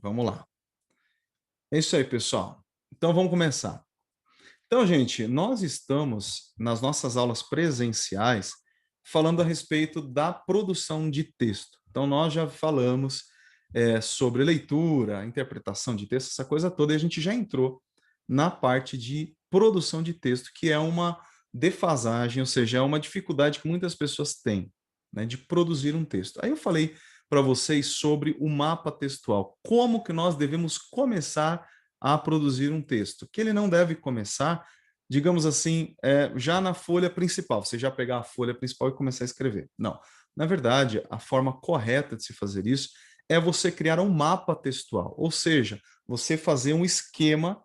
Vamos lá. É isso aí, pessoal. Então, vamos começar. Então, gente, nós estamos, nas nossas aulas presenciais, falando a respeito da produção de texto. Então, nós já falamos sobre leitura, interpretação de texto, essa coisa toda, e a gente já entrou na parte de produção de texto, que é uma defasagem, ou seja, é uma dificuldade que muitas pessoas têm, né, de produzir um texto. Aí eu falei para vocês sobre o mapa textual, como que nós devemos começar a produzir um texto, que ele não deve começar, digamos assim, já na folha principal, você já pegar a folha principal e começar a escrever. Não. Na verdade, a forma correta de se fazer isso é você criar um mapa textual, ou seja, você fazer um esquema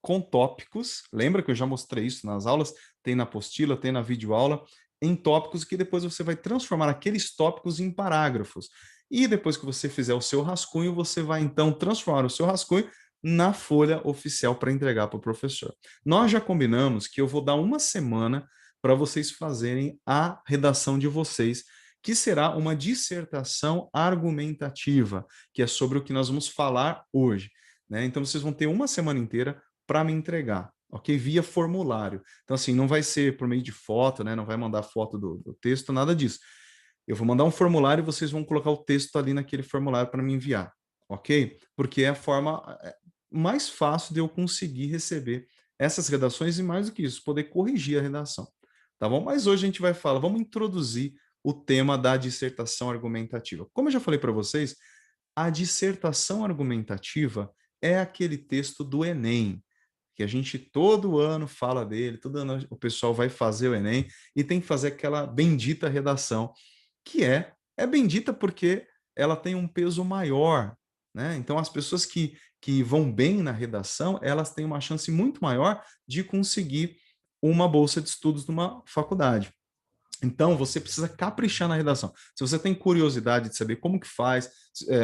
com tópicos, lembra que eu já mostrei isso nas aulas, tem na apostila, tem na videoaula, em tópicos que depois você vai transformar aqueles tópicos em parágrafos. E depois que você fizer o seu rascunho, você vai então transformar o seu rascunho na folha oficial para entregar para o professor. Nós já combinamos que eu vou dar uma semana para vocês fazerem a redação de vocês, que será uma dissertação argumentativa, que é sobre o que nós vamos falar hoje, né? Então vocês vão ter uma semana inteira para me entregar, ok? Via formulário. Então, assim, não vai ser por meio de foto, né? Não vai mandar foto do texto, nada disso. Eu vou mandar um formulário e vocês vão colocar o texto ali naquele formulário para me enviar, ok? Porque é a forma mais fácil de eu conseguir receber essas redações e, mais do que isso, poder corrigir a redação, tá bom? Mas hoje a gente vai falar, vamos introduzir o tema da dissertação argumentativa. Como eu já falei para vocês, a dissertação argumentativa é aquele texto do Enem, que a gente todo ano fala dele, todo ano o pessoal vai fazer o Enem e tem que fazer aquela bendita redação, que é bendita porque ela tem um peso maior, né? Então as pessoas que vão bem na redação, elas têm uma chance muito maior de conseguir uma bolsa de estudos numa faculdade. Então, você precisa caprichar na redação. Se você tem curiosidade de saber como que faz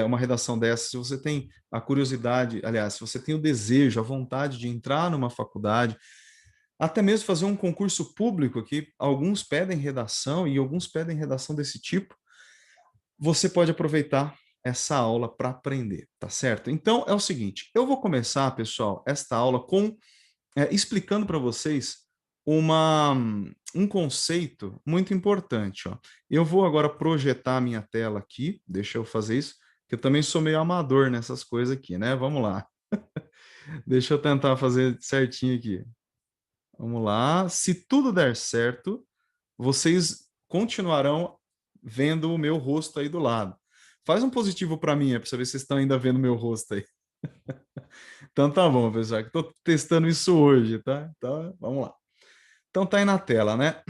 uma redação dessa, se você tem a curiosidade, aliás, se você tem o desejo, a vontade de entrar numa faculdade, até mesmo fazer um concurso público, que alguns pedem redação e alguns pedem redação desse tipo, você pode aproveitar essa aula para aprender, tá certo? Então, é o seguinte, eu vou começar, pessoal, esta aula com explicando para vocês uma, um conceito muito importante. Ó. Eu vou agora projetar a minha tela aqui, deixa eu fazer isso, que eu também sou meio amador nessas coisas aqui, né? Vamos lá. Deixa eu tentar fazer certinho aqui. Vamos lá. Se tudo der certo, vocês continuarão vendo o meu rosto aí do lado. Faz um positivo para mim, para saber se vocês estão ainda vendo o meu rosto aí. Então tá bom, pessoal, que estou testando isso hoje, tá? Então, vamos lá. Então tá aí na tela, né?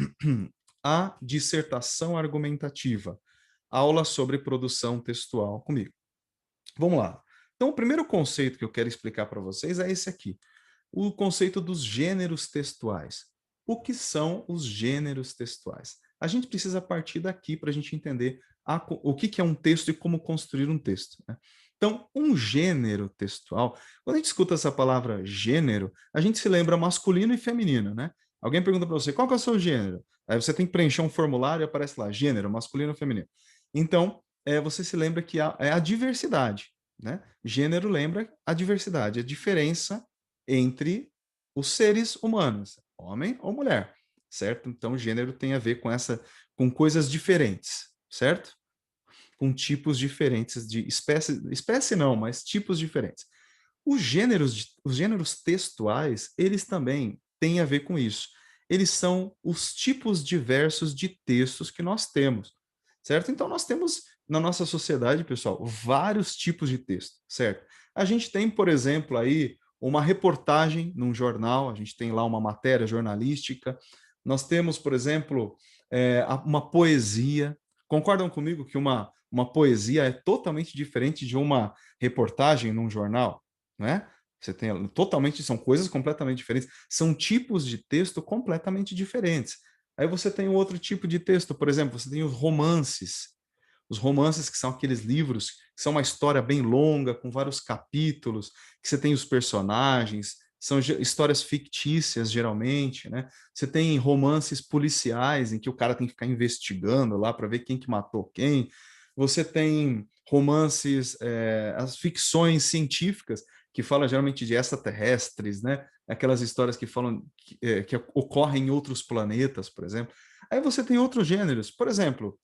A dissertação argumentativa. Aula sobre produção textual comigo. Vamos lá. Então, o primeiro conceito que eu quero explicar para vocês é esse aqui. O conceito dos gêneros textuais. O que são os gêneros textuais? A gente precisa partir daqui para a gente entender o que é um texto e como construir um texto, né? Então, um gênero textual, quando a gente escuta essa palavra gênero, a gente se lembra masculino e feminino, né? Alguém pergunta para você, qual que é o seu gênero? Aí você tem que preencher um formulário e aparece lá, gênero, masculino ou feminino. Então, você se lembra que é a diversidade, né? Gênero lembra a diversidade, a diferença entre os seres humanos, homem ou mulher, certo? Então, gênero tem a ver com coisas diferentes, certo? Com tipos diferentes de espécie não, mas tipos diferentes. Os gêneros textuais, eles também têm a ver com isso. Eles são os tipos diversos de textos que nós temos, certo? Então, nós temos na nossa sociedade, pessoal, vários tipos de texto, certo? A gente tem, por exemplo, aí uma reportagem num jornal, a gente tem lá uma matéria jornalística, nós temos, por exemplo, uma poesia. Concordam comigo que uma poesia é totalmente diferente de uma reportagem num jornal? Né? Você tem totalmente, são coisas completamente diferentes, são tipos de texto completamente diferentes. Aí você tem outro tipo de texto, por exemplo, você tem os romances que são aqueles livros que são uma história bem longa, com vários capítulos, que você tem os personagens, são histórias fictícias, geralmente, né? Você tem romances policiais, em que o cara tem que ficar investigando lá para ver quem que matou quem. Você tem romances, as ficções científicas, que falam geralmente de extraterrestres, né? Aquelas histórias que falam que ocorrem em outros planetas, por exemplo. Aí você tem outros gêneros, por exemplo,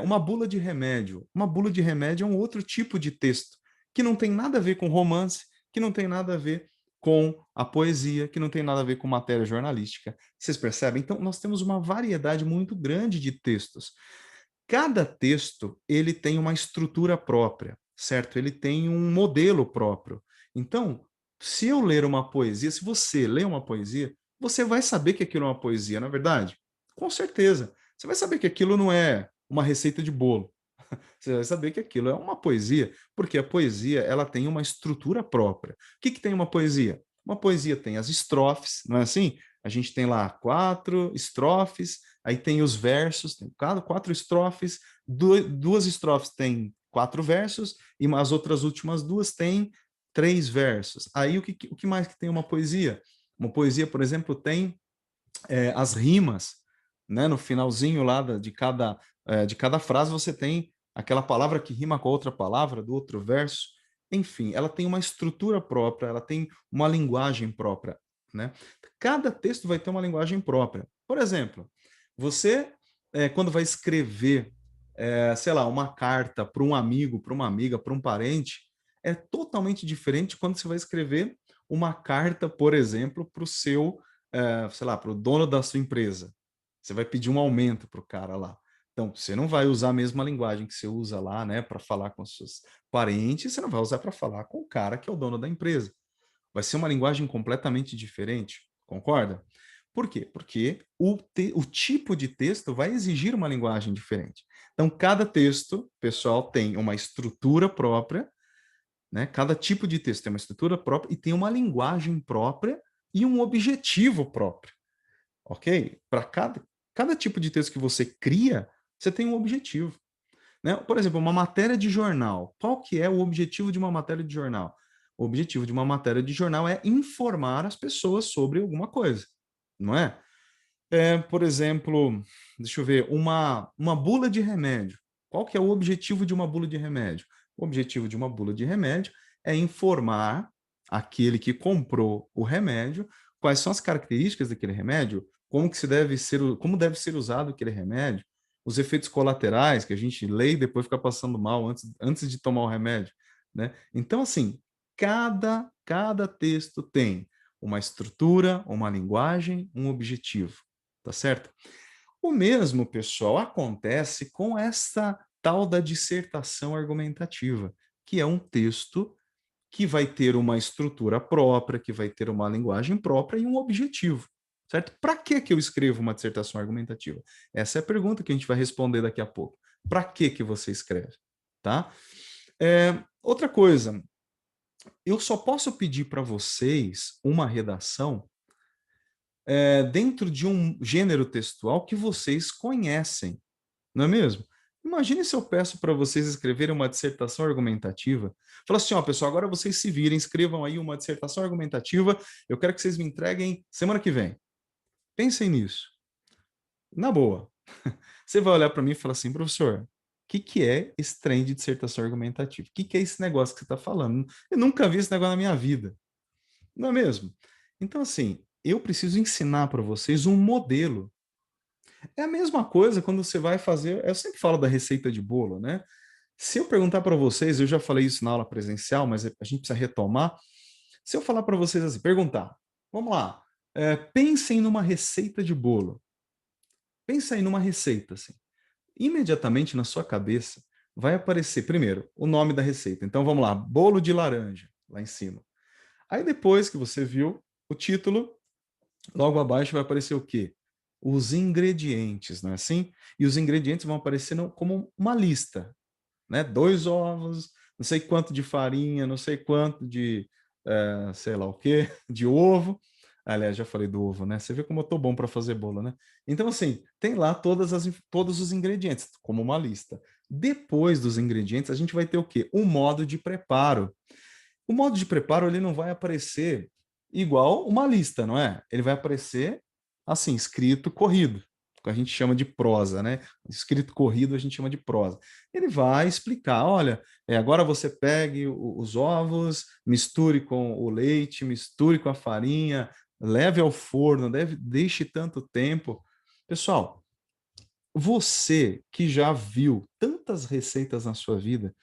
uma bula de remédio. Uma bula de remédio é um outro tipo de texto, que não tem nada a ver com romance, que não tem nada a ver com a poesia, que não tem nada a ver com matéria jornalística. Vocês percebem? Então, nós temos uma variedade muito grande de textos. Cada texto, ele tem uma estrutura própria, certo? Ele tem um modelo próprio. Então, se eu ler uma poesia, se você ler uma poesia, você vai saber que aquilo é uma poesia, não é verdade? Com certeza. Você vai saber que aquilo não é uma receita de bolo. Você vai saber que aquilo é uma poesia, porque a poesia ela tem uma estrutura própria. O que, que tem uma poesia? Uma poesia tem as estrofes, não é assim? A gente tem lá 4 estrofes, aí tem os versos, tem quatro estrofes, duas estrofes têm 4 versos, e as outras últimas duas têm 3 versos. Aí o que mais que tem uma poesia? Uma poesia, por exemplo, tem as rimas, né? No finalzinho lá de cada frase você tem aquela palavra que rima com a outra palavra do outro verso. Enfim, ela tem uma estrutura própria, ela tem uma linguagem própria, né? Cada texto vai ter uma linguagem própria. Por exemplo, você, quando vai escrever, sei lá, uma carta para um amigo, para uma amiga, para um parente, é totalmente diferente quando você vai escrever uma carta, por exemplo, para o seu sei lá, para o dono da sua empresa. Você vai pedir um aumento para o cara lá. Então, você não vai usar a mesma linguagem que você usa lá, né, para falar com os seus parentes, você não vai usar para falar com o cara que é o dono da empresa. Vai ser uma linguagem completamente diferente, concorda? Por quê? Porque o tipo de texto vai exigir uma linguagem diferente. Então, cada texto, pessoal, tem uma estrutura própria, né? Cada tipo de texto tem uma estrutura própria e tem uma linguagem própria e um objetivo próprio, ok? Para cada tipo de texto que você cria, você tem um objetivo, né? Por exemplo, uma matéria de jornal. Qual que é o objetivo de uma matéria de jornal? O objetivo de uma matéria de jornal é informar as pessoas sobre alguma coisa, não é? Por exemplo, deixa eu ver, uma bula de remédio. Qual que é o objetivo de uma bula de remédio? O objetivo de uma bula de remédio é informar aquele que comprou o remédio quais são as características daquele remédio, como deve ser usado aquele remédio, os efeitos colaterais que a gente lê e depois fica passando mal antes de tomar o remédio, né? Então, assim, cada texto tem uma estrutura, uma linguagem, um objetivo, tá certo? O mesmo, pessoal, acontece com essa tal da dissertação argumentativa, que é um texto que vai ter uma estrutura própria, que vai ter uma linguagem própria e um objetivo, certo? Para que que eu escrevo uma dissertação argumentativa? Essa é a pergunta que a gente vai responder daqui a pouco. Para que você escreve, tá? Outra coisa, eu só posso pedir para vocês uma redação dentro de um gênero textual que vocês conhecem, não é mesmo? Imagine se eu peço para vocês escreverem uma dissertação argumentativa. Fala assim, ó, pessoal, agora vocês se virem, escrevam aí uma dissertação argumentativa, eu quero que vocês me entreguem semana que vem. Pensem nisso. Na boa. Você vai olhar para mim e falar assim, professor, o que é esse trem de dissertação argumentativa? O que é esse negócio que você está falando? Eu nunca vi esse negócio na minha vida. Não é mesmo? Então, assim, eu preciso ensinar para vocês um modelo. É a mesma coisa quando você vai fazer. Eu sempre falo da receita de bolo, né? Se eu perguntar para vocês, eu já falei isso na aula presencial, mas a gente precisa retomar. Se eu falar para vocês assim, perguntar, vamos lá, pensem numa receita de bolo. Pensa aí numa receita, assim. Imediatamente na sua cabeça vai aparecer, primeiro, o nome da receita. Então vamos lá, bolo de laranja, lá em cima. Aí depois que você viu o título, logo abaixo vai aparecer o quê? Os ingredientes, não é assim? E os ingredientes vão aparecer como uma lista, né? 2 ovos, não sei quanto de farinha, não sei quanto de, sei lá o quê, de ovo. Aliás, já falei do ovo, né? Você vê como eu tô bom para fazer bolo, né? Então, assim, tem lá todos os ingredientes, como uma lista. Depois dos ingredientes, a gente vai ter o quê? O modo de preparo. O modo de preparo ele não vai aparecer igual uma lista, não é? Ele vai aparecer assim, escrito, corrido, a gente chama de prosa, né? Escrito corrido a gente chama de prosa. Ele vai explicar, olha, agora você pegue os ovos, misture com o leite, misture com a farinha, leve ao forno, deixe tanto tempo. Pessoal, você que já viu tantas receitas na sua vida,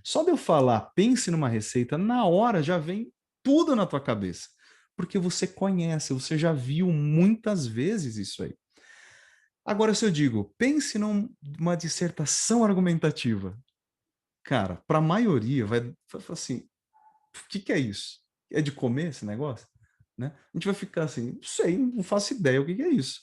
só de eu falar, pense numa receita, na hora já vem tudo na tua cabeça. Porque você conhece, você já viu muitas vezes isso aí. Agora, se eu digo, pense numa dissertação argumentativa, cara, para a maioria vai falar assim, o que é isso? É de comer esse negócio? Né? A gente vai ficar assim, não sei, não faço ideia o que é isso.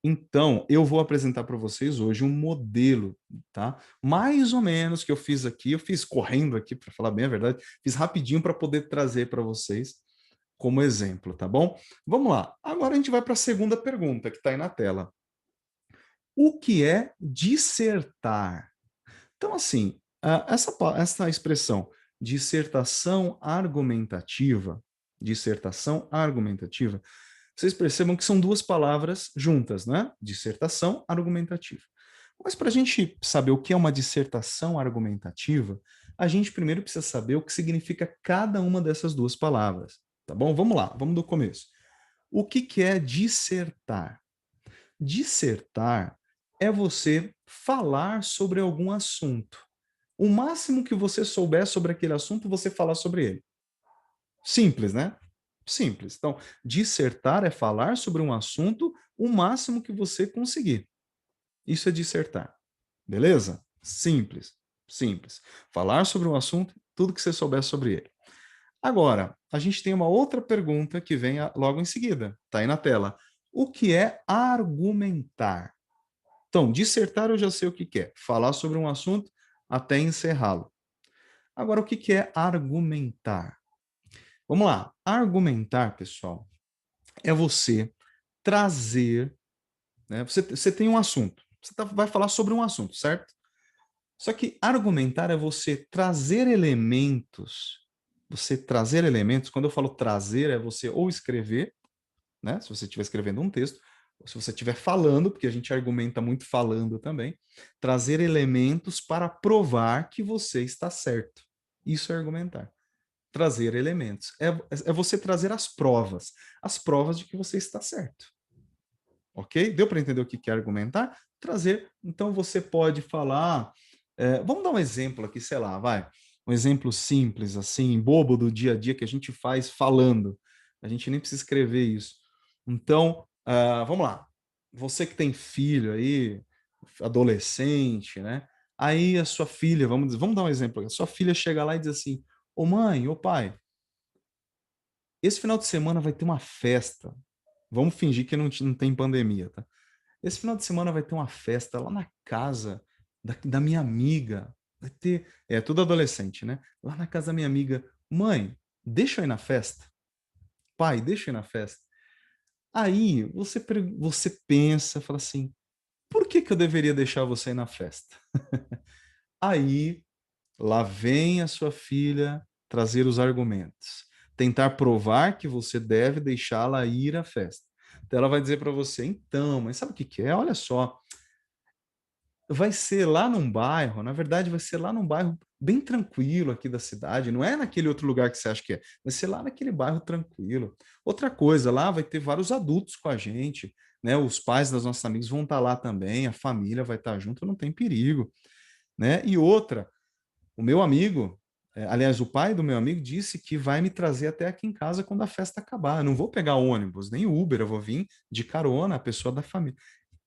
Então, eu vou apresentar para vocês hoje um modelo, tá? Mais ou menos que eu fiz aqui, eu fiz correndo aqui, para falar bem a verdade, fiz rapidinho para poder trazer para vocês como exemplo, tá bom? Vamos lá. Agora a gente vai para a segunda pergunta que está aí na tela. O que é dissertar? Então, assim, essa expressão dissertação argumentativa, vocês percebam que são duas palavras juntas, né? Dissertação argumentativa. Mas para a gente saber o que é uma dissertação argumentativa, a gente primeiro precisa saber o que significa cada uma dessas duas palavras, tá bom? Vamos lá, vamos do começo. O que é dissertar? Dissertar é você falar sobre algum assunto. O máximo que você souber sobre aquele assunto, você falar sobre ele. Simples, né? Simples. Então, dissertar é falar sobre um assunto o máximo que você conseguir. Isso é dissertar. Beleza? Simples. Simples. Falar sobre um assunto, tudo que você souber sobre ele. Agora, a gente tem uma outra pergunta que vem logo em seguida. Está aí na tela. O que é argumentar? Então, dissertar eu já sei o que é. Falar sobre um assunto até encerrá-lo. Agora, o que é argumentar? Vamos lá. Argumentar, pessoal, é você trazer, né? Você tem um assunto. Vai falar sobre um assunto, certo? Só que argumentar é você trazer elementos. Você trazer elementos, quando eu falo trazer, é você ou escrever, né? Se você estiver escrevendo um texto, ou se você estiver falando, porque a gente argumenta muito falando também, trazer elementos para provar que você está certo. Isso é argumentar. Trazer elementos. É você trazer as provas de que você está certo. Ok? Deu para entender o que é argumentar? Trazer. Então você pode falar. Vamos dar um exemplo aqui, sei lá, vai. Um exemplo simples, assim, bobo do dia a dia que a gente faz falando. A gente nem precisa escrever isso. Então, vamos lá. Você que tem filho aí, adolescente, né? Aí a sua filha, vamos dar um exemplo. A sua filha chega lá e diz assim: ô mãe, ô pai, esse final de semana vai ter uma festa. Vamos fingir que não tem pandemia, tá? Esse final de semana vai ter uma festa lá na casa da minha amiga. Vai ter. É tudo adolescente, né? Lá na casa da minha amiga. Mãe, deixa eu ir na festa. Pai, deixa eu ir na festa. Aí você pensa, fala assim: por que eu deveria deixar você ir na festa? Aí lá vem a sua filha trazer os argumentos, tentar provar que você deve deixá-la ir à festa. Então ela vai dizer para você: então, mas sabe o que é? Olha só, vai ser lá num bairro, na verdade vai ser lá num bairro bem tranquilo aqui da cidade, não é naquele outro lugar que você acha que é, vai ser lá naquele bairro tranquilo. Outra coisa, lá vai ter vários adultos com a gente, né? Os pais das nossas amigas vão estar lá também, a família vai estar junto, não tem perigo, né? E outra, o meu amigo, aliás, o pai do meu amigo disse que vai me trazer até aqui em casa quando a festa acabar. Eu não vou pegar ônibus, nem Uber, eu vou vir de carona, a pessoa da família.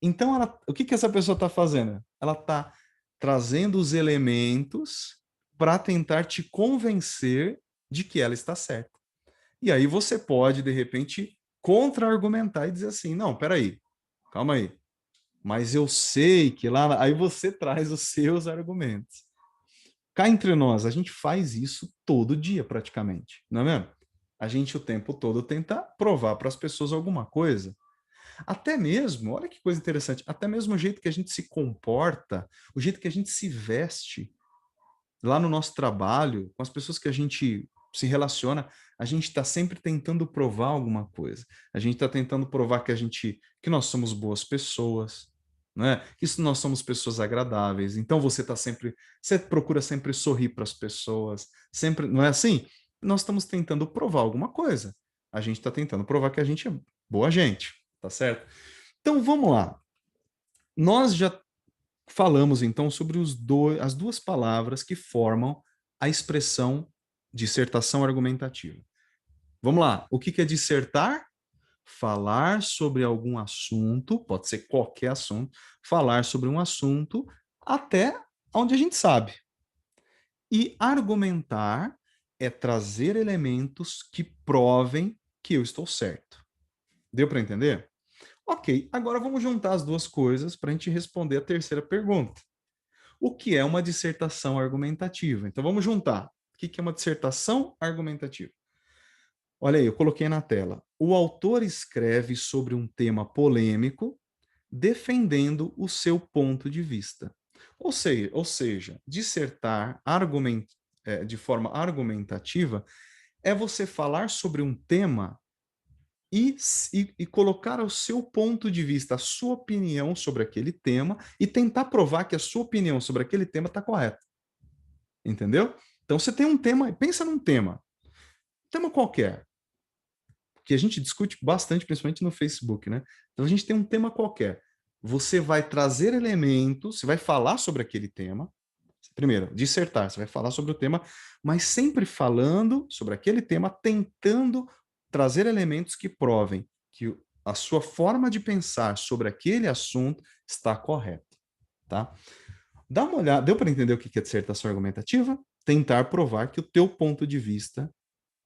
Então, o que essa pessoa está fazendo? Ela está trazendo os elementos para tentar te convencer de que ela está certa. E aí você pode, de repente, contra-argumentar e dizer assim: não, peraí, calma aí. Mas eu sei que lá. Aí você traz os seus argumentos. Cá entre nós, a gente faz isso todo dia praticamente, não é mesmo? A gente o tempo todo tenta provar para as pessoas alguma coisa. Até mesmo, olha que coisa interessante, até mesmo o jeito que a gente se comporta, o jeito que a gente se veste lá no nosso trabalho, com as pessoas que a gente se relaciona, A gente está sempre tentando provar alguma coisa. A gente está tentando provar que nós somos boas pessoas, né? Que nós somos pessoas agradáveis. Então você procura sempre sorrir para as pessoas, sempre, não é assim? Nós estamos tentando provar alguma coisa. A gente está tentando provar que a gente é boa gente, tá certo? Então vamos lá. Nós já falamos então sobre as duas palavras que formam a expressão dissertação argumentativa. Vamos lá. O que é dissertar? Falar sobre algum assunto, pode ser qualquer assunto, falar sobre um assunto até onde a gente sabe. E argumentar é trazer elementos que provem que eu estou certo. Deu para entender? Ok, agora vamos juntar as duas coisas para a gente responder a terceira pergunta. O que é uma dissertação argumentativa? Então vamos juntar. O que é uma dissertação argumentativa? Olha aí, eu coloquei na tela. O autor escreve sobre um tema polêmico, defendendo o seu ponto de vista. Ou seja, dissertar de forma argumentativa é você falar sobre um tema e colocar o seu ponto de vista, a sua opinião sobre aquele tema e tentar provar que a sua opinião sobre aquele tema está correta. Entendeu? Então você tem um tema, pensa num tema qualquer, que a gente discute bastante, principalmente no Facebook, né? Então a gente tem um tema qualquer. Você vai trazer elementos, você vai falar sobre aquele tema. Primeiro, dissertar, você vai falar sobre o tema, mas sempre falando sobre aquele tema, tentando trazer elementos que provem que a sua forma de pensar sobre aquele assunto está correta, tá? Dá uma olhada, deu para entender o que é dissertação argumentativa? Tentar provar que o teu ponto de vista,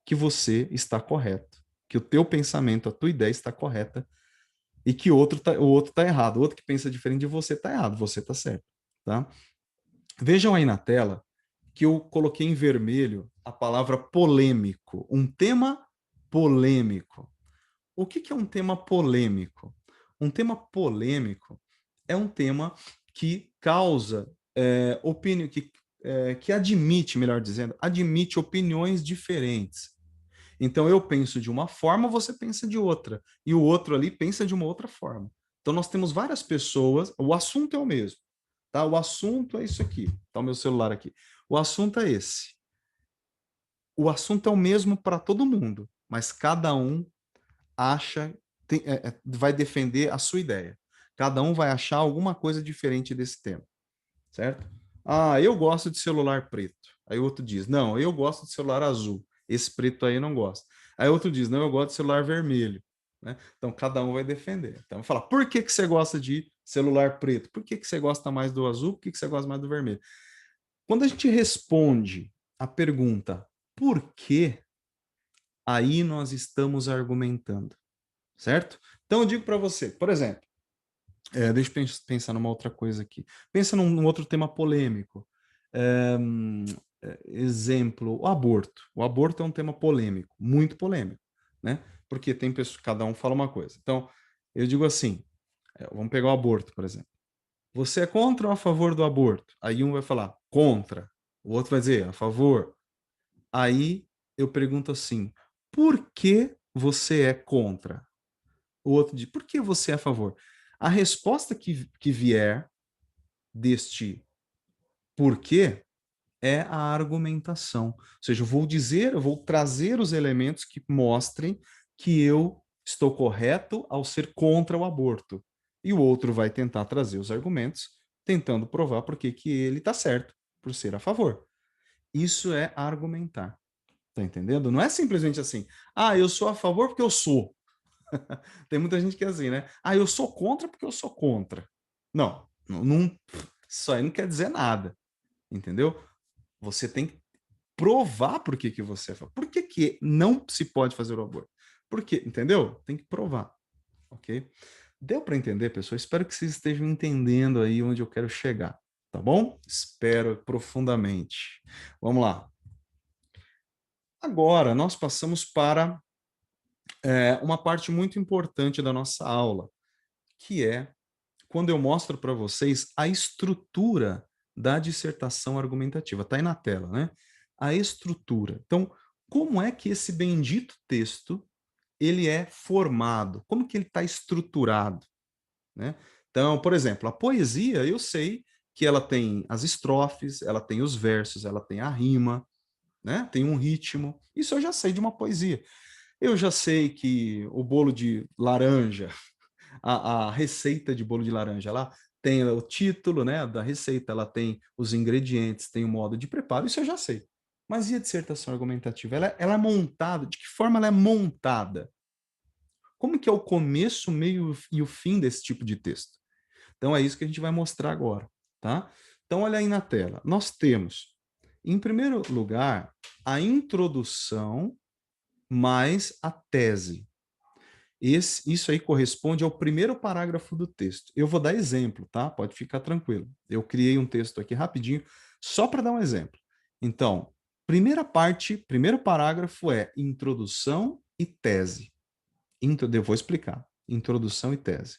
que você está correto, que o teu pensamento, a tua ideia está correta e que o outro tá errado. O outro que pensa diferente de você está errado, você está certo, tá? Vejam aí na tela que eu coloquei em vermelho a palavra polêmico, um tema polêmico. O que é um tema polêmico? Um tema polêmico é um tema que causa opinião, que admite, melhor dizendo, admite opiniões diferentes. Então eu penso de uma forma, você pensa de outra, e o outro ali pensa de uma outra forma. Então nós temos várias pessoas, o assunto é o mesmo, tá? O assunto é isso aqui, tá o meu celular aqui. O assunto é esse. O assunto é o mesmo para todo mundo, mas cada um acha, vai defender a sua ideia. Cada um vai achar alguma coisa diferente desse tema, certo? Ah, eu gosto de celular preto. Aí o outro diz, não, eu gosto de celular azul. Esse preto aí eu não gosto. Aí outro diz, não, eu gosto de celular vermelho. Né? Então cada um vai defender. Então vai falar, por que que você gosta de celular preto? Por que que você gosta mais do azul? Por que que você gosta mais do vermelho? Quando a gente responde a pergunta por quê, aí nós estamos argumentando, certo? Então eu digo para você, por exemplo, deixa eu pensar numa outra coisa aqui. Pensa num outro tema polêmico. É, exemplo, o aborto. O aborto é um tema polêmico, muito polêmico, né? Porque tem pessoas, cada um fala uma coisa. Então, eu digo assim, vamos pegar o aborto, por exemplo. Você é contra ou a favor do aborto? Aí um vai falar contra, o outro vai dizer a favor. Aí eu pergunto assim, por que você é contra? O outro diz, por que você é a favor? A resposta que vier deste porquê é a argumentação. Ou seja, eu vou trazer os elementos que mostrem que eu estou correto ao ser contra o aborto. E o outro vai tentar trazer os argumentos, tentando provar por que ele está certo, por ser a favor. Isso é argumentar. Tá entendendo? Não é simplesmente assim, ah, eu sou a favor porque eu sou. Tem muita gente que é assim, né? Ah, eu sou contra porque eu sou contra. Não, isso aí não quer dizer nada, entendeu? Você tem que provar por que você é favor. Por que não se pode fazer o aborto? Por quê? Entendeu? Tem que provar, ok? Deu para entender, pessoal? Espero que vocês estejam entendendo aí onde eu quero chegar, tá bom? Espero profundamente. Vamos lá. Agora, nós passamos para uma parte muito importante da nossa aula, que é quando eu mostro para vocês a estrutura da dissertação argumentativa. Está aí na tela, né? A estrutura. Então, como é que esse bendito texto ele é formado? Como que ele está estruturado, né? Então, por exemplo, a poesia, eu sei que ela tem as estrofes, ela tem os versos, ela tem a rima, né? Tem um ritmo. Isso eu já sei de uma poesia. Eu já sei que o bolo de laranja, a receita de bolo de laranja lá, tem o título, né, da receita, ela tem os ingredientes, tem o modo de preparo, isso eu já sei. Mas e a dissertação argumentativa? Ela é montada, de que forma ela é montada? Como que é o começo, o meio e o fim desse tipo de texto? Então é isso que a gente vai mostrar agora, tá? Então olha aí na tela. Nós temos, em primeiro lugar, a introdução mais a tese. Isso aí corresponde ao primeiro parágrafo do texto. Eu vou dar exemplo, tá? Pode ficar tranquilo. Eu criei um texto aqui rapidinho, só para dar um exemplo. Então, primeira parte, primeiro parágrafo é introdução e tese. Eu vou explicar. Introdução e tese.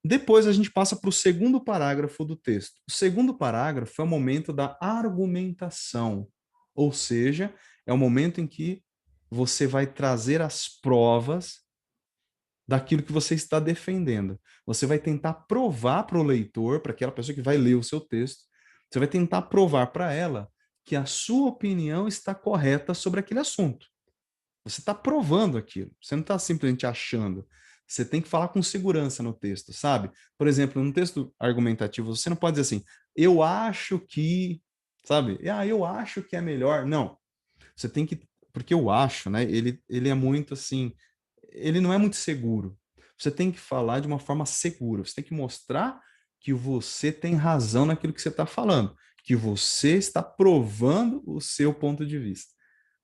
Depois a gente passa para o segundo parágrafo do texto. O segundo parágrafo é o momento da argumentação, ou seja, é o momento em que você vai trazer as provas daquilo que você está defendendo. Você vai tentar provar para o leitor, para aquela pessoa que vai ler o seu texto, você vai tentar provar para ela que a sua opinião está correta sobre aquele assunto. Você está provando aquilo, você não está simplesmente achando. Você tem que falar com segurança no texto, sabe? Por exemplo, no texto argumentativo, você não pode dizer assim, eu acho que, sabe? Eu acho que é melhor. Não. Você tem que, porque eu acho, né? Ele é muito assim, ele não é muito seguro. Você tem que falar de uma forma segura. Você tem que mostrar que você tem razão naquilo que você está falando, que você está provando o seu ponto de vista.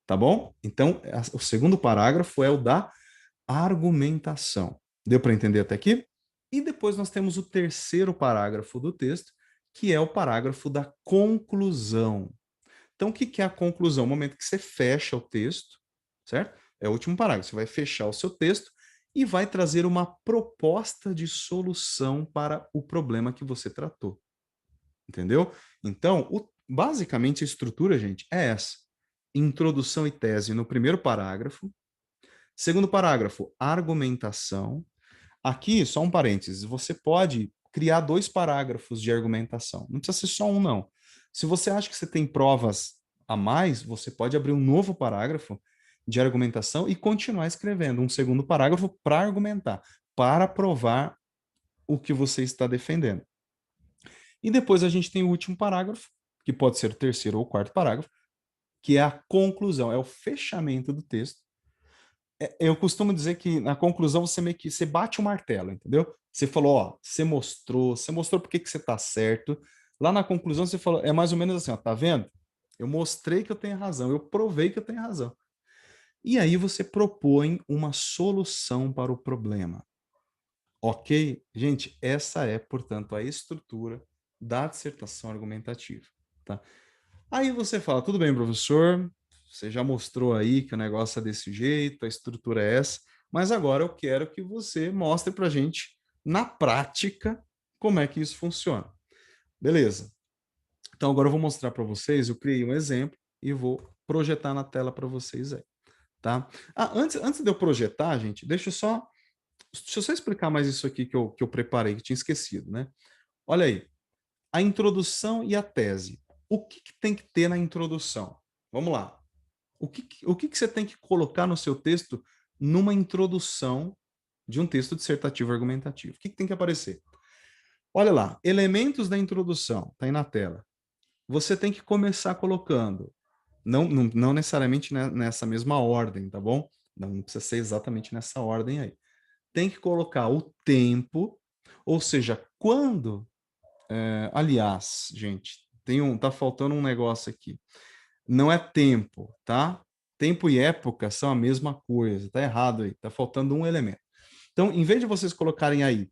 Tá bom? Então, o segundo parágrafo é o da argumentação. Deu para entender até aqui? E depois nós temos o terceiro parágrafo do texto, que é o parágrafo da conclusão. Então, o que é a conclusão? O momento que você fecha o texto, certo? É o último parágrafo. Você vai fechar o seu texto e vai trazer uma proposta de solução para o problema que você tratou. Entendeu? Então, basicamente, a estrutura, gente, é essa. Introdução e tese no primeiro parágrafo. Segundo parágrafo, argumentação. Aqui, só um parênteses, você pode criar 2 parágrafos de argumentação. Não precisa ser só um, não. Se você acha que você tem provas a mais, você pode abrir um novo parágrafo de argumentação e continuar escrevendo um segundo parágrafo para argumentar, para provar o que você está defendendo. E depois a gente tem o último parágrafo, que pode ser o terceiro ou o quarto parágrafo, que é a conclusão, é o fechamento do texto. Eu costumo dizer que na conclusão você meio que você bate o martelo, entendeu? Você falou, ó, você mostrou por que que você está certo. Lá na conclusão você falou, é mais ou menos assim, ó, tá vendo? Eu mostrei que eu tenho razão, eu provei que eu tenho razão. E aí você propõe uma solução para o problema. Ok? Gente, essa é, portanto, a estrutura da dissertação argumentativa, tá? Aí você fala, tudo bem, professor, você já mostrou aí que o negócio é desse jeito, a estrutura é essa, mas agora eu quero que você mostre para a gente, na prática, como é que isso funciona. Beleza. Então agora eu vou mostrar para vocês, eu criei um exemplo e vou projetar na tela para vocês aí, tá? Antes de eu projetar, gente, deixa eu só explicar mais isso aqui que eu preparei, que tinha esquecido, né? Olha aí, a introdução e a tese. O que tem que ter na introdução? Vamos lá. O que você tem que colocar no seu texto numa introdução de um texto dissertativo argumentativo? O que tem que aparecer? Olha lá, elementos da introdução, está aí na tela. Você tem que começar colocando, não necessariamente nessa mesma ordem, tá bom? Não precisa ser exatamente nessa ordem aí. Tem que colocar o tempo, ou seja, quando. Aliás, gente, tá faltando um negócio aqui. Não é tempo, tá? Tempo e época são a mesma coisa, tá errado aí, tá faltando um elemento. Então, em vez de vocês colocarem aí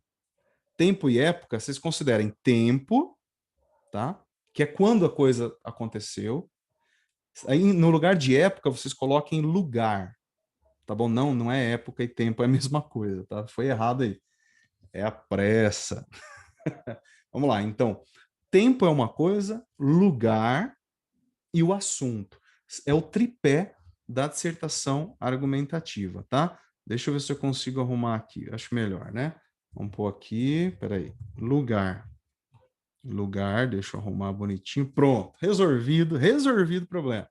tempo e época, vocês considerem tempo, tá? Que é quando a coisa aconteceu. Aí, no lugar de época, vocês coloquem lugar, tá bom? Não é época e tempo, é a mesma coisa, tá? Foi errado aí. É a pressa. Vamos lá, então. Tempo é uma coisa, lugar e o assunto. É o tripé da dissertação argumentativa, tá? Deixa eu ver se eu consigo arrumar aqui. Acho melhor, né? Vamos pôr aqui, peraí. Lugar. Lugar, deixa eu arrumar bonitinho. Pronto, resolvido o problema.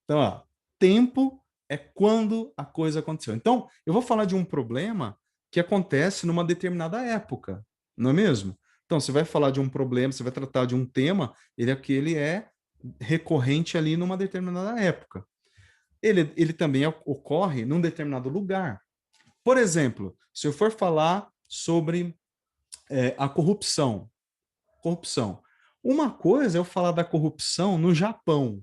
Então, ó, tempo é quando a coisa aconteceu. Então, eu vou falar de um problema que acontece numa determinada época, não é mesmo? Então, você vai falar de um problema, você vai tratar de um tema, ele é recorrente ali numa determinada época. Ele também ocorre num determinado lugar. Por exemplo, se eu for falar sobre a corrupção. Uma coisa é eu falar da corrupção no Japão,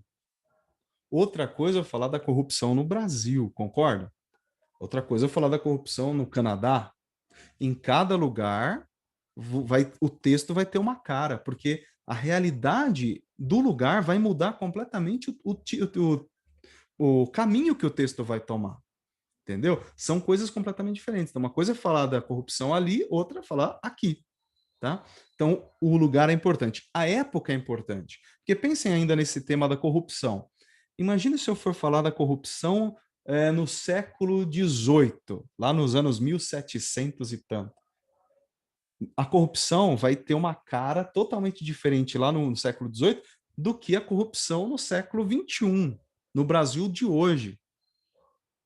outra coisa é eu falar da corrupção no Brasil, concorda? Outra coisa é eu falar da corrupção no Canadá. Em cada lugar, o texto vai ter uma cara, porque a realidade do lugar vai mudar completamente o caminho que o texto vai tomar. Entendeu? São coisas completamente diferentes. Então, uma coisa é falar da corrupção ali, outra é falar aqui. Tá? Então, o lugar é importante. A época é importante. Porque pensem ainda nesse tema da corrupção. Imagina se eu for falar da corrupção no século XVIII, lá nos anos 1700 e tanto. A corrupção vai ter uma cara totalmente diferente lá no século XVIII do que a corrupção no século XXI, no Brasil de hoje.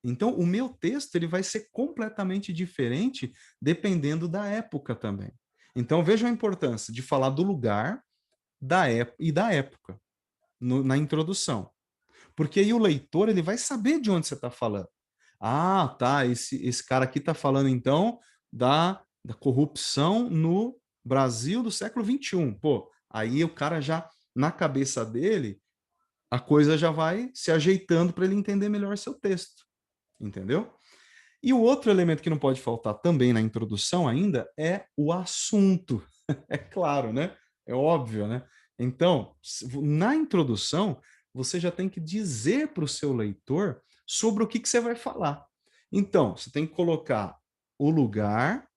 Então, o meu texto ele vai ser completamente diferente dependendo da época também. Então, vejam a importância de falar do lugar e da época na introdução. Porque aí o leitor ele vai saber de onde você está falando. Ah, tá, esse cara aqui está falando, então, da corrupção no Brasil do século XXI. Pô, aí o cara já, na cabeça dele, a coisa já vai se ajeitando para ele entender melhor seu texto. Entendeu? E o outro elemento que não pode faltar também na introdução ainda é o assunto. É claro, né? É óbvio, né? Então, na introdução, você já tem que dizer para o seu leitor sobre o que você vai falar. Então, você tem que colocar o lugar,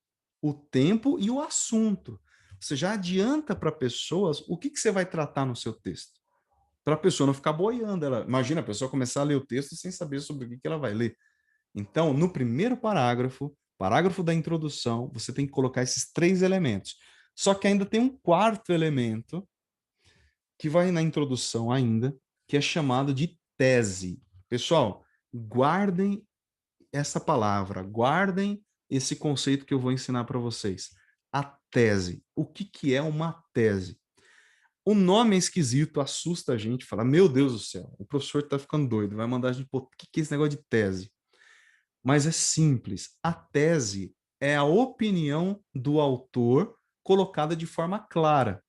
o tempo e o assunto. Você já adianta para pessoas o que você vai tratar no seu texto. Para a pessoa não ficar boiando. Imagina a pessoa começar a ler o texto sem saber sobre o que ela vai ler. Então, no primeiro parágrafo da introdução, você tem que colocar esses três elementos. Só que ainda tem um quarto elemento que vai na introdução ainda, que é chamado de tese. Pessoal, guardem essa palavra, guardem esse conceito que eu vou ensinar para vocês. A tese. O que é uma tese? O nome é esquisito, assusta a gente, fala, meu Deus do céu, o professor está ficando doido, vai mandar a gente, pô, o que é esse negócio de tese? Mas é simples. A tese é a opinião do autor colocada de forma clara.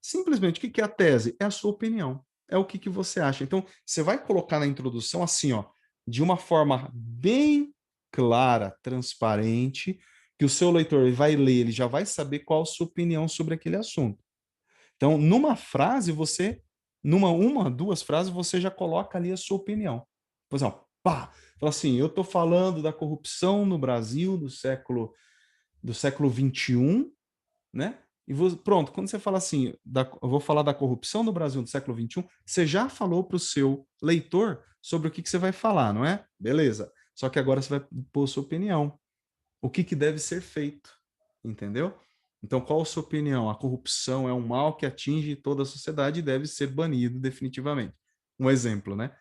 Simplesmente, o que é a tese? É a sua opinião. É o que você acha. Então, você vai colocar na introdução assim, ó, de uma forma bem clara, transparente, que o seu leitor vai ler, ele já vai saber qual a sua opinião sobre aquele assunto. Então, numa frase, duas frases, você já coloca ali a sua opinião. Por exemplo, pá, fala assim, eu estou falando da corrupção no Brasil do século XXI, né? Pronto, quando você fala assim, eu vou falar da corrupção no Brasil do século XXI, você já falou para o seu leitor sobre o que você vai falar, não é? Beleza. Só que agora você vai pôr a sua opinião. O que deve ser feito, entendeu? Então, qual a sua opinião? A corrupção é um mal que atinge toda a sociedade e deve ser banido definitivamente. Um exemplo, né?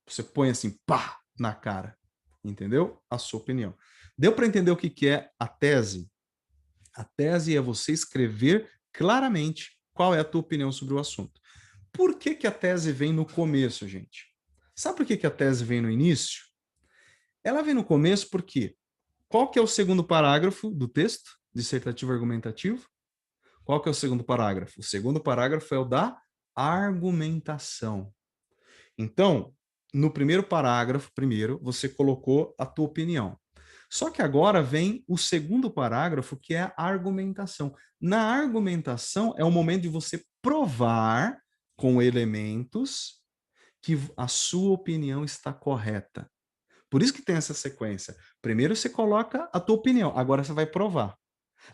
Você põe assim, pá, na cara, entendeu? A sua opinião. Deu para entender o que é a tese? A tese é você escrever claramente qual é a tua opinião sobre o assunto. Por que a tese vem no começo, gente? Sabe por que a tese vem no início? Ela vem no começo porque qual que é o segundo parágrafo do texto dissertativo argumentativo? Qual que é o segundo parágrafo? O segundo parágrafo é o da argumentação. Então, no primeiro parágrafo, você colocou a tua opinião. Só que agora vem o segundo parágrafo, que é a argumentação. Na argumentação é o momento de você provar com elementos que a sua opinião está correta. Por isso que tem essa sequência. Primeiro você coloca a tua opinião, agora você vai provar.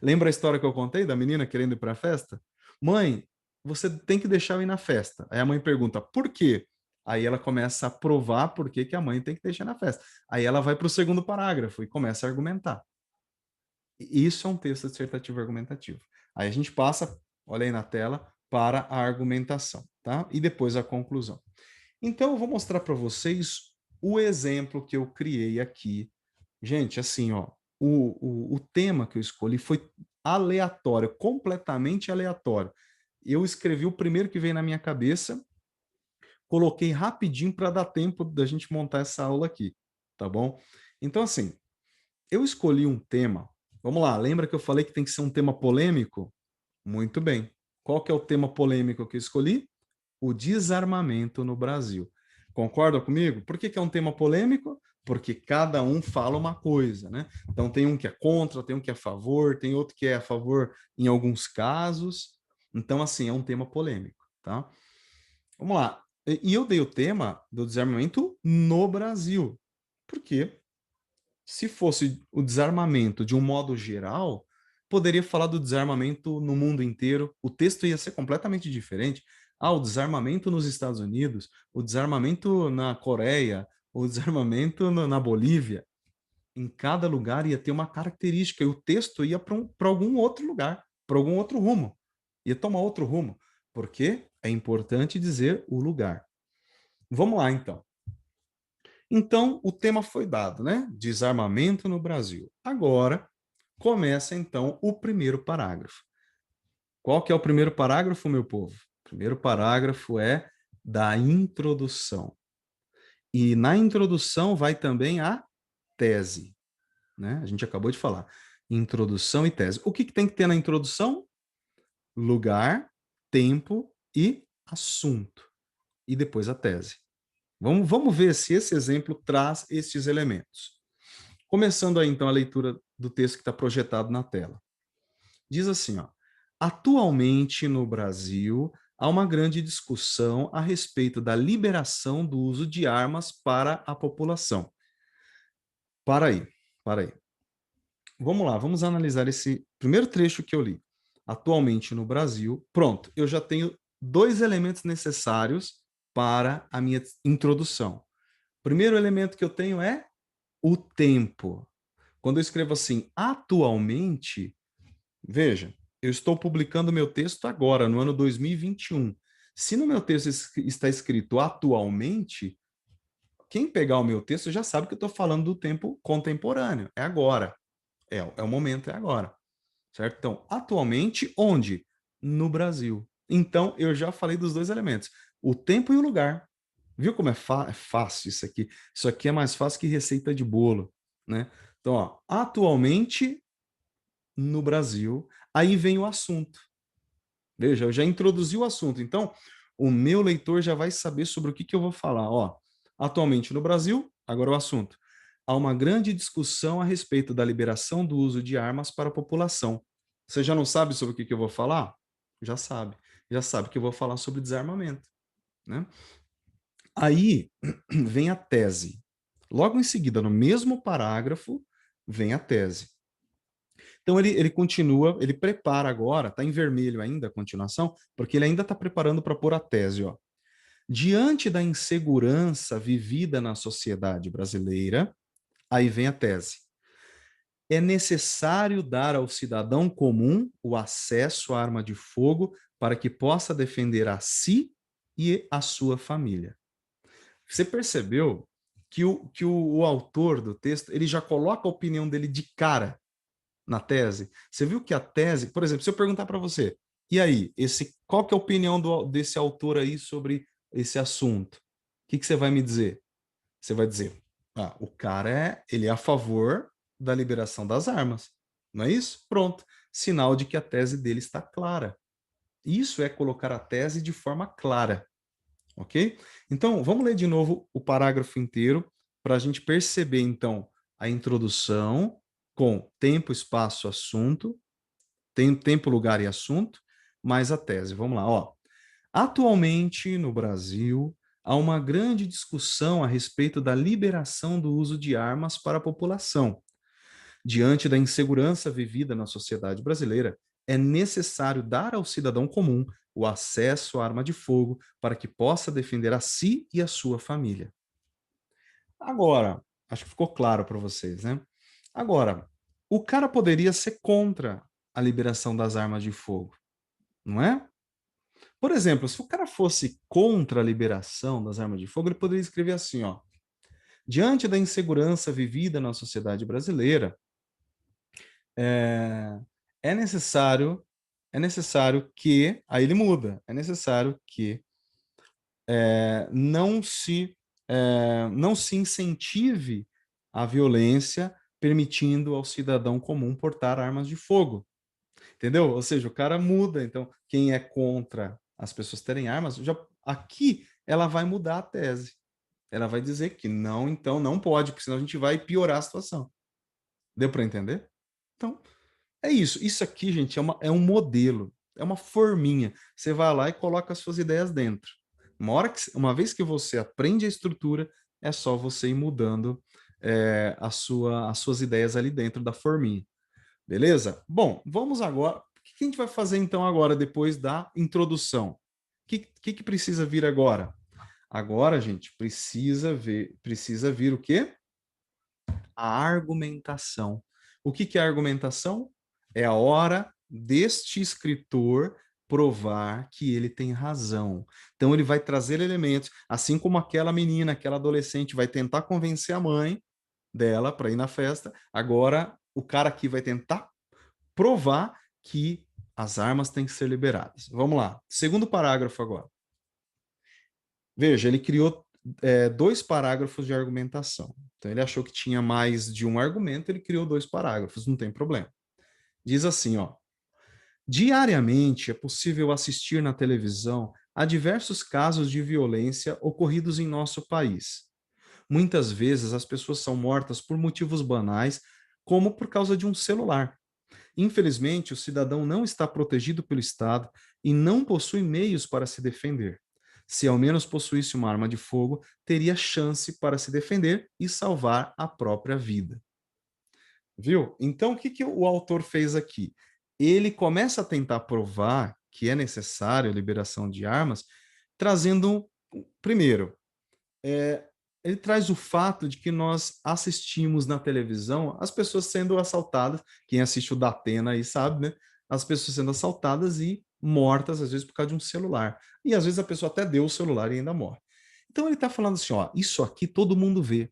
Lembra a história que eu contei da menina querendo ir para a festa? Mãe, você tem que deixar eu ir na festa. Aí a mãe pergunta, por quê? Aí ela começa a provar por que que a mãe tem que deixar na festa. Aí ela vai para o segundo parágrafo e começa a argumentar. Isso é um texto dissertativo argumentativo. Aí a gente passa, olha aí na tela, para a argumentação, tá? E depois a conclusão. Então, eu vou mostrar para vocês o exemplo que eu criei aqui. Gente, assim, ó, o tema que eu escolhi foi aleatório, completamente aleatório. Eu escrevi o primeiro que veio na minha cabeça, coloquei rapidinho para dar tempo da gente montar essa aula aqui, tá bom? Então, assim, eu escolhi um tema. Vamos lá, lembra que eu falei que tem que ser um tema polêmico? Muito bem. Qual que é o tema polêmico que eu escolhi? O desarmamento no Brasil. Concorda comigo? Por que que é um tema polêmico? Porque cada um fala uma coisa, né? Então tem um que é contra, tem um que é a favor, tem outro que é a favor em alguns casos. Então, assim, é um tema polêmico, tá? Vamos lá. E eu dei o tema do desarmamento no Brasil. Por quê? Se fosse o desarmamento de um modo geral, poderia falar do desarmamento no mundo inteiro, o texto ia ser completamente diferente. Ah, o desarmamento nos Estados Unidos, o desarmamento na Coreia, o desarmamento na Bolívia. Em cada lugar ia ter uma característica e o texto ia para algum outro lugar, para algum outro rumo. Ia tomar outro rumo. Porque é importante dizer o lugar. Vamos lá, então. Então, o tema foi dado, né? Desarmamento no Brasil. Agora, começa então o primeiro parágrafo. Qual que é o primeiro parágrafo, meu povo? O primeiro parágrafo é da introdução. E na introdução vai também a tese, né? A gente acabou de falar. Introdução e tese. O que tem que ter na introdução? Lugar, tempo e assunto. E depois a tese. Vamos ver se esse exemplo traz estes elementos. Começando aí, então, a leitura do texto que está projetado na tela. Diz assim, ó, atualmente no Brasil há uma grande discussão a respeito da liberação do uso de armas para a população. Para aí, para aí. Vamos lá, vamos analisar esse primeiro trecho que eu li. Atualmente no Brasil, pronto, eu já tenho dois elementos necessários para a minha introdução. O primeiro elemento que eu tenho é o tempo. Quando eu escrevo assim, atualmente, veja, eu estou publicando meu texto agora, no ano 2021. Se no meu texto está escrito atualmente, quem pegar o meu texto já sabe que eu estou falando do tempo contemporâneo. É agora. É o momento, é agora. Certo? Então, atualmente, onde? No Brasil. Então, eu já falei dos dois elementos. O tempo e o lugar. Viu como é fácil isso aqui? Isso aqui é mais fácil que receita de bolo, né? Então, ó, atualmente no Brasil, aí vem o assunto. Veja, eu já introduzi o assunto, então o meu leitor já vai saber sobre o que, que eu vou falar. Ó, atualmente no Brasil, agora o assunto. Há uma grande discussão a respeito da liberação do uso de armas para a população. Você já não sabe sobre o que, que eu vou falar? Já sabe. Já sabe que eu vou falar sobre desarmamento, né? Aí vem a tese. Logo em seguida, no mesmo parágrafo, vem a tese. Então ele continua, ele prepara agora, está em vermelho ainda a continuação, porque ele ainda está preparando para pôr a tese. Ó. Diante da insegurança vivida na sociedade brasileira, aí vem a tese. É necessário dar ao cidadão comum o acesso à arma de fogo para que possa defender a si e a sua família. Você percebeu que o autor do texto ele já coloca a opinião dele de cara na tese? Você viu que a tese, por exemplo, se eu perguntar para você, e aí, qual que é a opinião desse autor aí sobre esse assunto? O que você vai me dizer? Você vai dizer, ah, o cara ele é a favor da liberação das armas, não é isso? Pronto, sinal de que a tese dele está clara. Isso é colocar a tese de forma clara, ok? Então, vamos ler de novo o parágrafo inteiro para a gente perceber, então, a introdução com tempo, espaço, assunto, tem tempo, lugar e assunto, mais a tese. Vamos lá, ó. Atualmente, no Brasil, há uma grande discussão a respeito da liberação do uso de armas para a população. Diante da insegurança vivida na sociedade brasileira, é necessário dar ao cidadão comum o acesso à arma de fogo para que possa defender a si e a sua família. Agora, acho que ficou claro para vocês, né? Agora, o cara poderia ser contra a liberação das armas de fogo, não é? Por exemplo, se o cara fosse contra a liberação das armas de fogo, ele poderia escrever assim, ó: diante da insegurança vivida na sociedade brasileira, é, é necessário é necessário que, aí ele muda, é necessário que não se incentive a violência, permitindo ao cidadão comum portar armas de fogo. Entendeu? Ou seja, o cara muda. Então, quem é contra as pessoas terem armas, já aqui ela vai mudar a tese. Ela vai dizer que não, então não pode, porque senão a gente vai piorar a situação. Deu para entender? Então, é isso. Isso aqui, gente, é um modelo, é uma forminha. Você vai lá e coloca as suas ideias dentro. Uma vez que você aprende a estrutura, é só você ir mudando as suas ideias ali dentro da forminha. Beleza? Bom, vamos agora. O que a gente vai fazer então agora, depois da introdução? O que precisa vir agora? Agora, gente, precisa vir o quê? A argumentação. O que é a argumentação? É a hora deste escritor provar que ele tem razão. Então ele vai trazer elementos, assim como aquela menina, aquela adolescente vai tentar convencer a mãe dela para ir na festa. Agora o cara aqui vai tentar provar que as armas têm que ser liberadas. Vamos lá. Segundo parágrafo agora. Veja, ele criou dois parágrafos de argumentação. Então, ele achou que tinha mais de um argumento, ele criou dois parágrafos, não tem problema. Diz assim, ó: diariamente é possível assistir na televisão a diversos casos de violência ocorridos em nosso país. Muitas vezes as pessoas são mortas por motivos banais, como por causa de um celular. Infelizmente, o cidadão não está protegido pelo Estado e não possui meios para se defender. Se ao menos possuísse uma arma de fogo, teria chance para se defender e salvar a própria vida. Viu? Então, o que o autor fez aqui? Ele começa a tentar provar que é necessário a liberação de armas, trazendo, primeiro, é, ele traz o fato de que nós assistimos na televisão as pessoas sendo assaltadas, quem assiste o Datena aí sabe, né? As pessoas sendo assaltadas e mortas, às vezes, por causa de um celular. E às vezes a pessoa até deu o celular e ainda morre. Então ele está falando assim, ó, isso aqui todo mundo vê.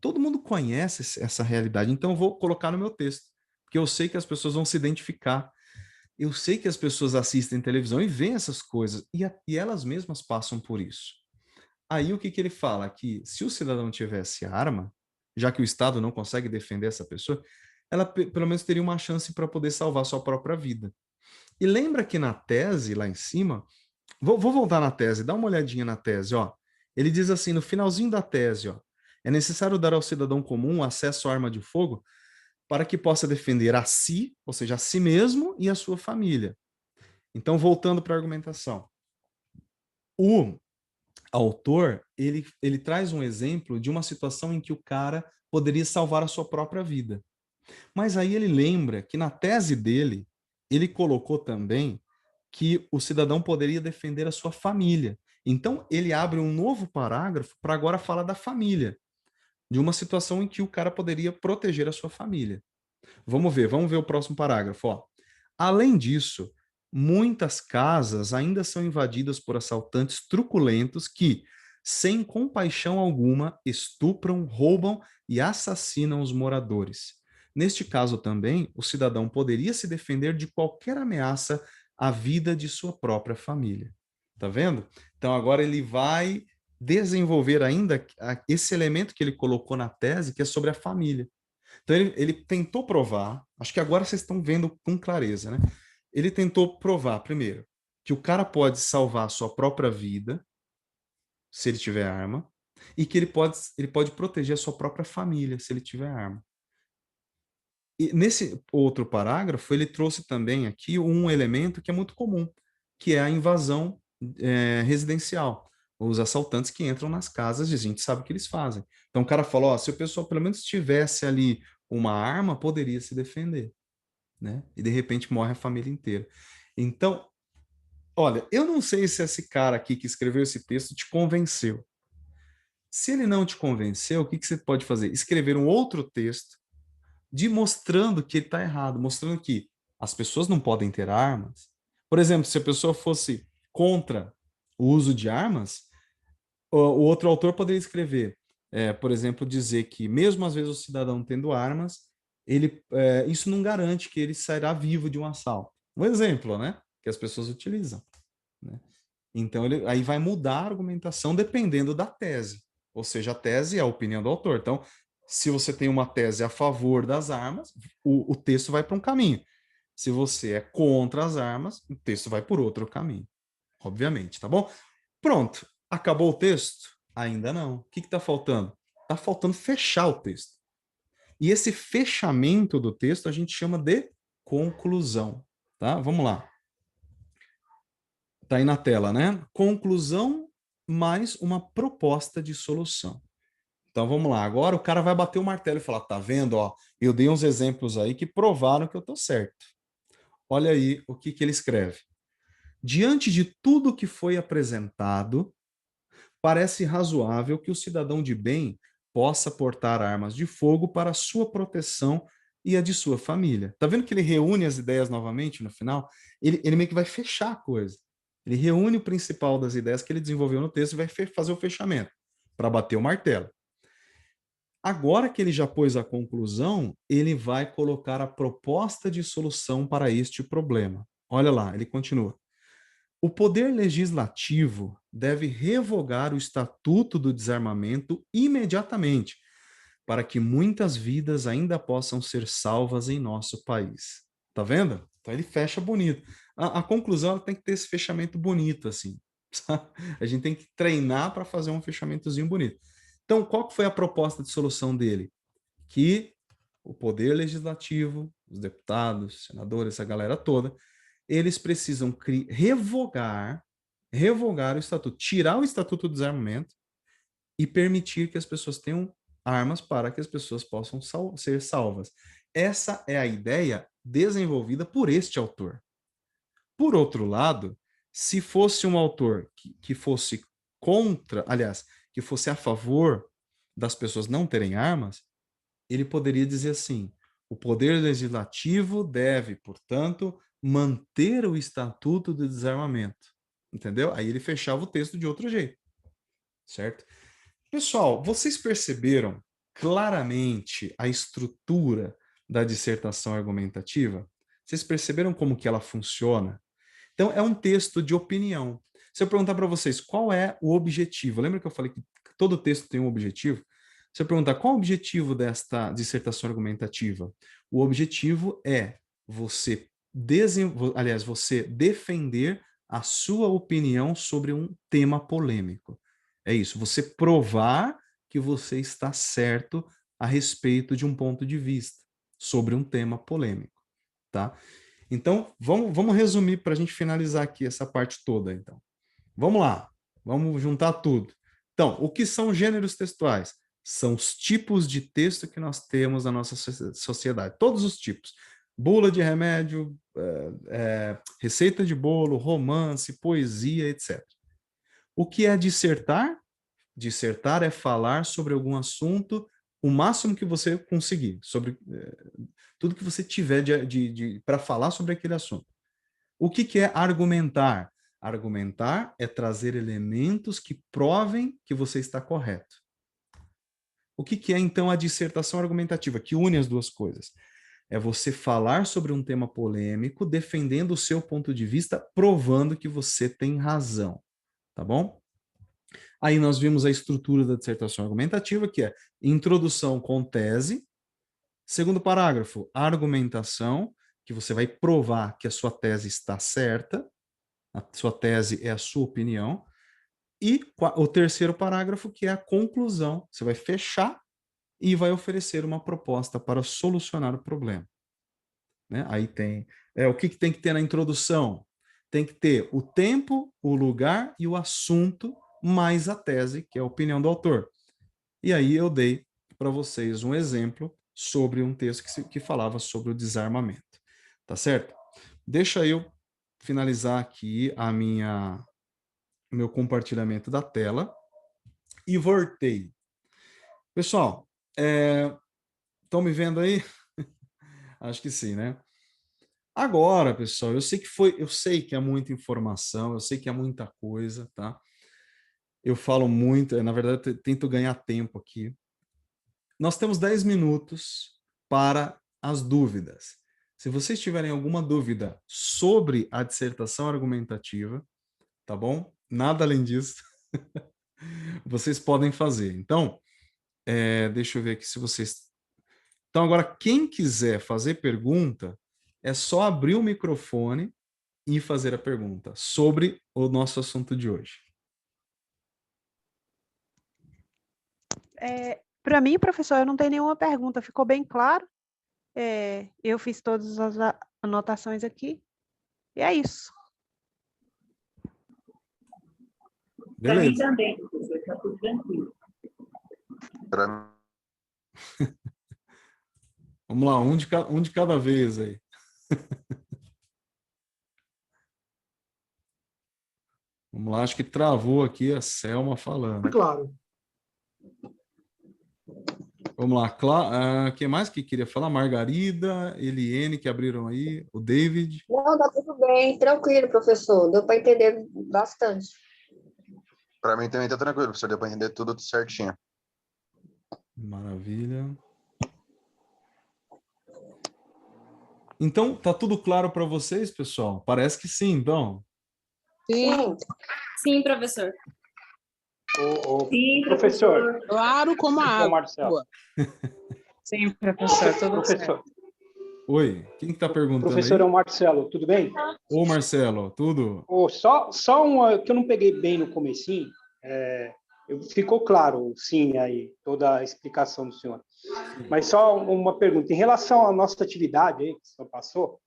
Todo mundo conhece essa realidade, então eu vou colocar no meu texto, porque eu sei que as pessoas vão se identificar. Eu sei que as pessoas assistem televisão e veem essas coisas, e elas mesmas passam por isso. Aí o que ele fala? Que se o cidadão tivesse arma, já que o Estado não consegue defender essa pessoa, ela pelo menos teria uma chance para poder salvar sua própria vida. E lembra que na tese, lá em cima, vou voltar na tese, dá uma olhadinha na tese, ó. Ele diz assim, no finalzinho da tese, ó: é necessário dar ao cidadão comum acesso à arma de fogo para que possa defender a si, ou seja, a si mesmo e a sua família. Então, voltando para a argumentação. O autor, ele traz um exemplo de uma situação em que o cara poderia salvar a sua própria vida. Mas aí ele lembra que na tese dele, ele colocou também que o cidadão poderia defender a sua família. Então, ele abre um novo parágrafo para agora falar da família, de uma situação em que o cara poderia proteger a sua família. Vamos ver o próximo parágrafo. Ó. Além disso, muitas casas ainda são invadidas por assaltantes truculentos que, sem compaixão alguma, estupram, roubam e assassinam os moradores. Neste caso também, o cidadão poderia se defender de qualquer ameaça à vida de sua própria família. Tá vendo? Então agora ele vai desenvolver ainda esse elemento que ele colocou na tese, que é sobre a família. Então ele tentou provar, acho que agora vocês estão vendo com clareza, né? Ele tentou provar, primeiro, que o cara pode salvar a sua própria vida, se ele tiver arma, e que ele pode proteger a sua própria família, se ele tiver arma. E nesse outro parágrafo, ele trouxe também aqui um elemento que é muito comum, que é a invasão residencial. Os assaltantes que entram nas casas, a gente sabe o que eles fazem. Então o cara falou, ó, se o pessoal pelo menos tivesse ali uma arma, poderia se defender, né? E de repente morre a família inteira. Então, Olha, eu não sei se esse cara aqui que escreveu esse texto te convenceu. Se ele não te convenceu, o que que você pode fazer? Escrever um outro texto mostrando que ele está errado, mostrando que as pessoas não podem ter armas. Por exemplo, se a pessoa fosse contra o uso de armas, o outro autor poderia escrever, por exemplo, dizer que mesmo às vezes o cidadão tendo armas, isso não garante que ele sairá vivo de um assalto. Um exemplo, né? Que as pessoas utilizam. Né? Então, aí vai mudar a argumentação dependendo da tese. Ou seja, a tese é a opinião do autor. Então, se você tem uma tese a favor das armas, o texto vai para um caminho. Se você é contra as armas, o texto vai por outro caminho. Obviamente, tá bom? Pronto. Acabou o texto? Ainda não. O que está faltando? Está faltando fechar o texto. E esse fechamento do texto a gente chama de conclusão. Tá? Vamos lá. Está aí na tela, né? Conclusão mais uma proposta de solução. Então vamos lá. Agora o cara vai bater o martelo e falar: tá vendo? Ó, eu dei uns exemplos aí que provaram que eu estou certo. Olha aí o que, que ele escreve. Diante de tudo que foi apresentado, parece razoável que o cidadão de bem possa portar armas de fogo para sua proteção e a de sua família. Tá vendo que ele reúne as ideias novamente no final? Ele meio que vai fechar a coisa. Ele reúne o principal das ideias que ele desenvolveu no texto e vai fazer o fechamento para bater o martelo. Agora que ele já pôs a conclusão, ele vai colocar a proposta de solução para este problema. Olha lá, ele continua. O poder legislativo deve revogar o Estatuto do Desarmamento imediatamente, para que muitas vidas ainda possam ser salvas em nosso país. Tá vendo? Então ele fecha bonito. A conclusão ela tem que ter esse fechamento bonito, assim. Sabe? A gente tem que treinar para fazer um fechamentozinho bonito. Então, qual que foi a proposta de solução dele? Que o poder legislativo, os deputados, senadores, essa galera toda, eles precisam revogar o estatuto, tirar o estatuto do desarmamento e permitir que as pessoas tenham armas para que as pessoas possam ser salvas. Essa é a ideia desenvolvida por este autor. Por outro lado, se fosse um autor que fosse contra, aliás, que fosse a favor das pessoas não terem armas, ele poderia dizer assim: o poder legislativo deve, portanto, manter o estatuto de desarmamento. Entendeu? Aí ele fechava o texto de outro jeito, certo? Pessoal, vocês perceberam claramente a estrutura da dissertação argumentativa? Vocês perceberam como que ela funciona? Então, é um texto de opinião. Se eu perguntar para vocês qual é o objetivo, lembra que eu falei que todo texto tem um objetivo? Se eu perguntar qual é o objetivo desta dissertação argumentativa, o objetivo é você você defender a sua opinião sobre um tema polêmico. É isso, você provar que você está certo a respeito de um ponto de vista sobre um tema polêmico, tá? Então, vamos resumir para a gente finalizar aqui essa parte toda, então. Vamos lá, vamos juntar tudo. Então, o que são gêneros textuais? São os tipos de texto que nós temos na nossa sociedade, todos os tipos. Bula de remédio, receita de bolo, romance, poesia, etc. O que é dissertar? Dissertar é falar sobre algum assunto o máximo que você conseguir, sobre tudo que você tiver para falar sobre aquele assunto. O que, que é argumentar? Argumentar é trazer elementos que provem que você está correto. O que, que é, então, a dissertação argumentativa, que une as duas coisas? É você falar sobre um tema polêmico, defendendo o seu ponto de vista, provando que você tem razão. Tá bom? Aí nós vimos a estrutura da dissertação argumentativa, que é introdução com tese. Segundo parágrafo, argumentação, que você vai provar que a sua tese está certa. A sua tese é a sua opinião. E o terceiro parágrafo, que é a conclusão. Você vai fechar e vai oferecer uma proposta para solucionar o problema. Né? Aí tem o que tem que ter na introdução? Tem que ter o tempo, o lugar e o assunto, mais a tese, que é a opinião do autor. E aí eu dei para vocês um exemplo sobre um texto que falava sobre o desarmamento. Tá certo? Deixa eu finalizar aqui meu compartilhamento da tela e voltei. Pessoal, estão me vendo aí? Acho que sim, né? Agora, pessoal, eu sei que é muita informação, eu sei que é muita coisa, tá? Eu falo muito, na verdade, eu tento ganhar tempo aqui. Nós temos 10 minutos para as dúvidas. Se vocês tiverem alguma dúvida sobre a dissertação argumentativa, tá bom? Nada além disso, vocês podem fazer. Então, deixa eu ver aqui se vocês. Então, agora, quem quiser fazer pergunta, é só abrir o microfone e fazer a pergunta sobre o nosso assunto de hoje. Para mim, professor, eu não tenho nenhuma pergunta, ficou bem claro. Eu fiz todas as anotações aqui. E é isso. Para mim Beleza. também, professor, está tudo tranquilo. Vamos lá, um de cada vez aí. Vamos lá, acho que travou aqui a Selma falando. Claro. Vamos lá, quem mais que queria falar? Margarida, Eliene, que abriram aí, o David. Não, tá tudo bem, tranquilo, professor. Deu para entender bastante. Para mim também tá tranquilo, professor. Deu para entender tudo certinho. Maravilha. Então, tá tudo claro para vocês, pessoal? Parece que sim, então. Sim. Sim, professor. Sim, Professor. Claro como a água. Marcelo. Sim, professor, tudo certo. Professor, Oi, quem que tá perguntando professor é aí? o Marcelo, tudo bem? Ô, Marcelo, tudo? Só uma que eu não peguei bem no comecinho, ficou claro, sim, aí, toda a explicação do senhor. Mas só uma pergunta, em relação à nossa atividade aí, que o senhor passou,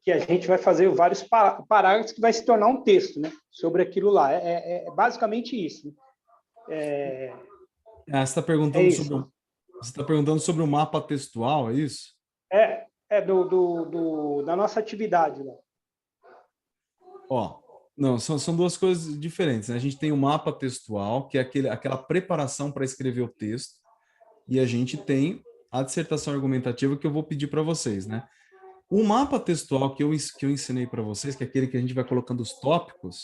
que a gente vai fazer vários parágrafos que vai se tornar um texto, né, sobre aquilo lá. É basicamente isso. Né? Você está perguntando você está perguntando sobre o mapa textual, é isso? Da nossa atividade lá. Ó, não, são duas coisas diferentes, né? A gente tem o mapa textual, que é aquela preparação para escrever o texto, e a gente tem a dissertação argumentativa que eu vou pedir para vocês, né? O mapa textual que eu ensinei para vocês, que é aquele que a gente vai colocando os tópicos,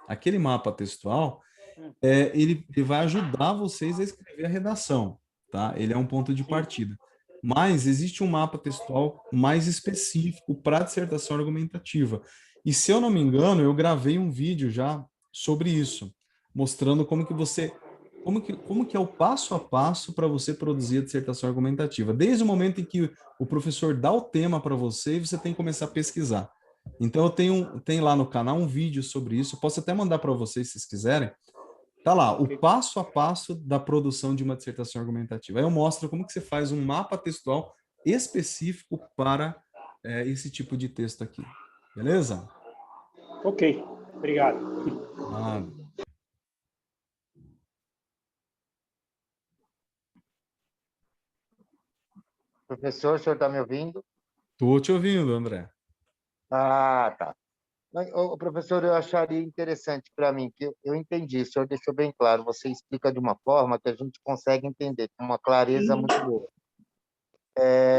aquele mapa textual, ele vai ajudar vocês a escrever a redação, tá? Ele é um ponto de partida. Mas existe um mapa textual mais específico para a dissertação argumentativa. E se eu não me engano, eu gravei um vídeo já sobre isso, mostrando como que é o passo a passo para você produzir a dissertação argumentativa. Desde o momento em que o professor dá o tema para você, você tem que começar a pesquisar. Então, eu tenho lá no canal um vídeo sobre isso, eu posso até mandar para vocês se vocês quiserem. Tá lá, o passo a passo da produção de uma dissertação argumentativa. Aí eu mostro como que você faz um mapa textual específico para esse tipo de texto aqui. Beleza? Ok, obrigado. Professor, o senhor está me ouvindo? Estou te ouvindo, André. Ah, tá. Professor, eu acharia interessante para mim, que eu entendi, o senhor deixou bem claro, você explica de uma forma que a gente consegue entender, com uma clareza muito boa.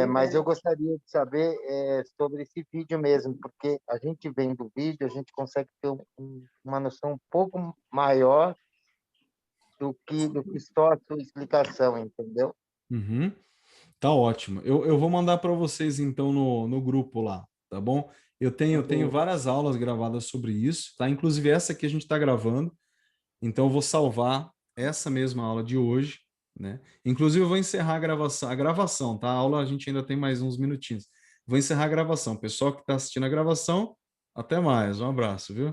Mas eu gostaria de saber sobre esse vídeo mesmo, porque a gente vendo o vídeo, a gente consegue ter uma noção um pouco maior do que só a sua explicação, entendeu? Uhum. Tá ótimo. Eu vou mandar para vocês, então, no grupo lá, tá bom? Eu tenho várias aulas gravadas sobre isso, tá? Inclusive essa que a gente está gravando. Então, eu vou salvar essa mesma aula de hoje, né? Inclusive, eu vou encerrar a gravação, tá? A aula a gente ainda tem mais uns minutinhos. Vou encerrar a gravação. Pessoal que está assistindo a gravação, até mais. Um abraço, viu?